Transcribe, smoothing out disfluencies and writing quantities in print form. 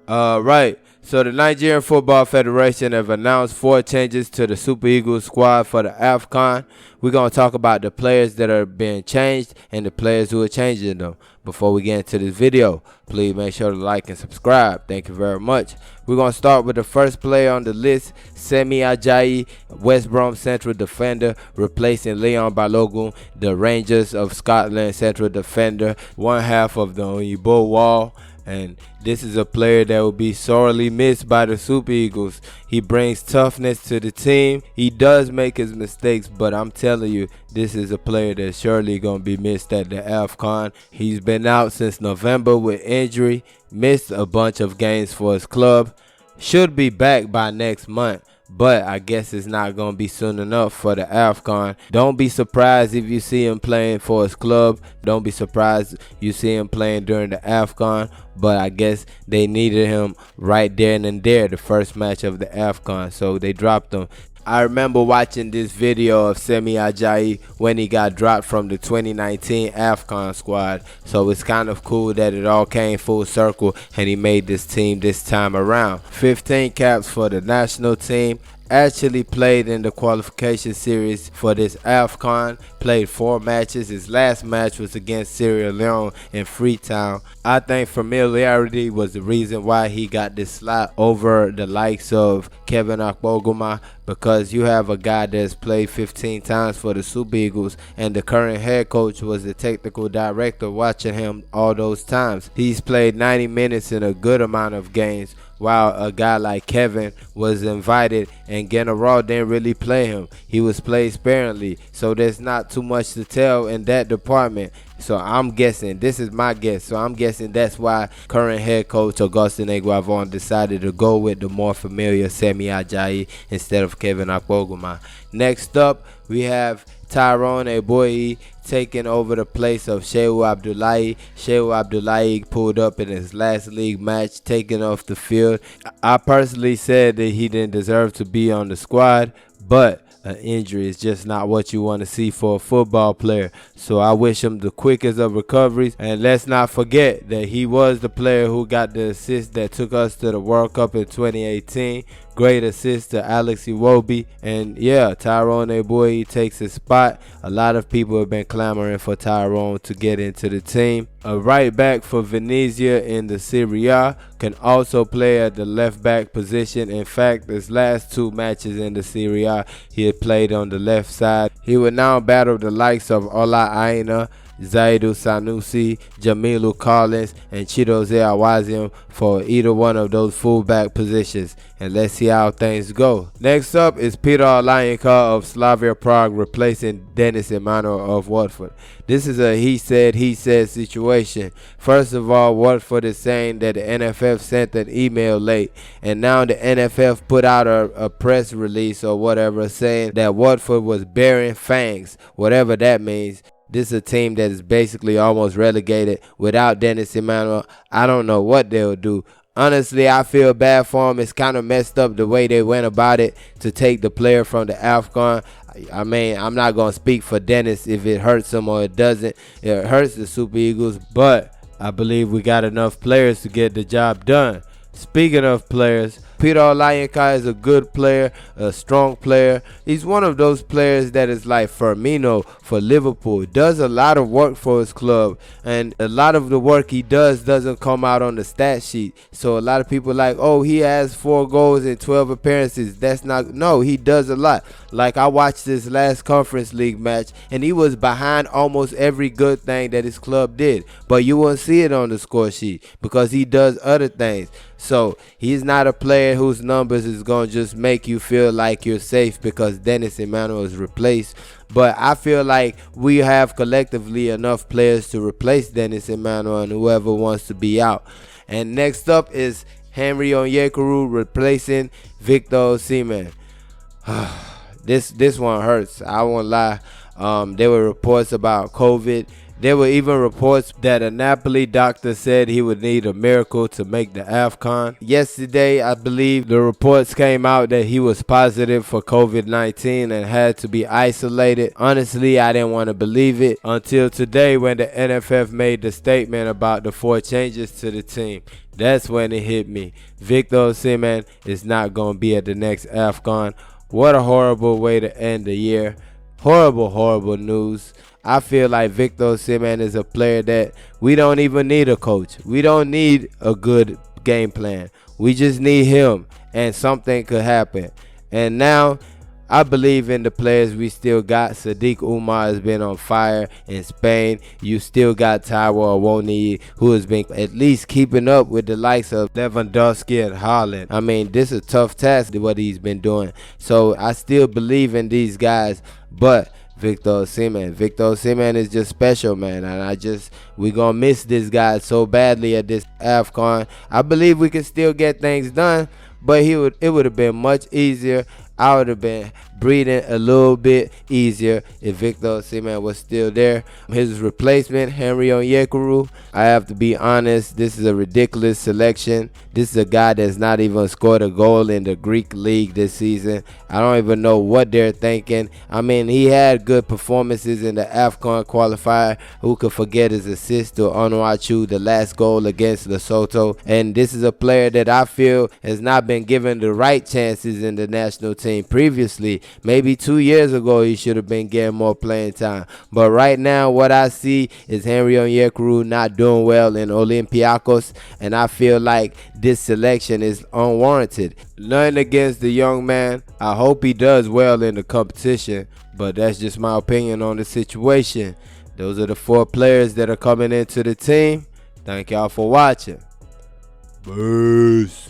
Right. So the Nigerian Football Federation have announced 4 changes to the Super Eagles squad for the AFCON. We're going to talk about the players that are being changed and the players who are changing them. Before we get into this video, please make sure to like and subscribe. Thank you very much. We're going to start with the first player on the list, Semi Ajayi, West Brom central defender, replacing Leon Balogun, the Rangers of Scotland central defender, one half of the Onyekuru wall. And this is a player that will be sorely missed by the Super Eagles. He brings toughness to the team. He does make his mistakes, but I'm telling you, this is a player that's surely going to be missed at the AFCON. He's been out since November with injury, missed a bunch of games for his club. Should be back by next month, but I guess it's not going to be soon enough for the AFCON. Don't be surprised if you see him playing for his club. Don't be surprised you see him playing during the AFCON. But I guess they needed him right there and there, the first match of the AFCON, so they dropped him. I remember watching this video of Semi Ajayi when he got dropped from the 2019 AFCON squad. So it's kind of cool that it all came full circle and he made this team this time around. 15 caps for the national team. Actually played in the qualification series for this AFCON, played 4 matches. His last match was against Sierra Leone in Freetown. I think familiarity was the reason why he got this slot over the likes of Kevin Akpoguma, because you have a guy that's played 15 times for the Super Eagles and the current head coach was the technical director watching him all those times. He's played 90 minutes in a good amount of games, while a guy like Kevin was invited and General didn't really play him. He was played sparingly, so there's not too much to tell in that department. So I'm guessing, this is my guess, so I'm guessing that's why current head coach Augustin Eguavon decided to go with the more familiar Semi Ajayi instead of Kevin Akpoguma. Next up, we have Tyrone Eboyi taking over the place of Shehu Abdullahi. Shehu Abdullahi pulled up in his last league match, taking off the field. I personally said that he didn't deserve to be on the squad, but an injury is just not what you want to see for a football player. So I wish him the quickest of recoveries. And let's not forget that he was the player who got the assist that took us to the World Cup in 2018. Great assist to Alex Iwobi. And yeah, Tyrone Eboyi takes his spot. A lot of people have been clamoring for Tyrone to get into the team. A right back for Venezia in the Serie A can also play at the left back position. In fact, his last 2 matches in the Serie A, he had played on the left side. He would now battle the likes of Ola Aina, Zaidu Sanusi, Jamilu Collins, and Chidozie Awazim for either one of those fullback positions. And let's see how things go. Next up is Peter Olayinka of Slavia Prague replacing Dennis Emmanuel of Watford. This is a he said situation. First of all, Watford is saying that the NFF sent an email late, and now the NFF put out a press release or whatever saying that Watford was bearing fangs, whatever that means. This is a team that is basically almost relegated without Dennis Emmanuel. I don't know what they'll do. Honestly, I feel bad for him. It's kind of messed up the way they went about it to take the player from the AFCON. I mean, I'm not going to speak for Dennis if it hurts him or it doesn't. It hurts the Super Eagles, but I believe we got enough players to get the job done. Speaking of players, Peter Olayinka is a good player, a strong player. He's one of those players that is like Firmino for Liverpool. Does a lot of work for his club, and a lot of the work he does doesn't come out on the stat sheet. So a lot of people like, oh, he has 4 goals in 12 appearances. That's not, no, he does a lot. Like I watched this last Conference League match, and he was behind almost every good thing that his club did. But you won't see it on the score sheet because he does other things. So he's not a player whose numbers is going to just make you feel like you're safe because Dennis Emmanuel is replaced. But I feel like we have collectively enough players to replace Dennis Emmanuel and whoever wants to be out. And next up is Henry Onyekuru replacing Victor Osimhen. This one hurts. I won't lie. There were reports about COVID There were even reports that a Napoli doctor said he would need a miracle to make the AFCON. Yesterday, I believe the reports came out that he was positive for COVID-19 and had to be isolated. Honestly, I didn't want to believe it until today when the NFF made the statement about the 4 changes to the team. That's when it hit me. Victor Osimhen is not going to be at the next AFCON. What a horrible way to end the year. Horrible news. I feel like Victor Osimhen is a player that we don't even need a coach. We don't need a good game plan. We just need him, and something could happen. And now, I believe in the players we still got. Sadiq Umar has been on fire in Spain. You still got Taiwo Awoniyi, who has been at least keeping up with the likes of Lewandowski and Haaland. I mean, this is a tough task, what he's been doing. So I still believe in these guys, but Victor Osimhen is just special, man, and we gonna miss this guy so badly at this AFCON. I believe we can still get things done, but it would have been much easier. I would have been breathing a little bit easier if Victor Osimhen was still there. His replacement, Henry Onyekuru, I have to be honest, this is a ridiculous selection. This is a guy that's not even scored a goal in the Greek league this season. I don't even know what they're thinking. I mean, he had good performances in the AFCON qualifier. Who could forget his assist to Onyekuru, the last goal against Lesotho? And this is a player that I feel has not been given the right chances in the national team previously. Maybe 2 years ago he should have been getting more playing time, but right now what I see is Henry Onyekuru not doing well in Olympiacos, and I feel like this selection is unwarranted. Nothing against the young man. I hope he does well in the competition, but that's just my opinion on the situation. Those are the 4 players that are coming into the team. Thank y'all for watching. Peace.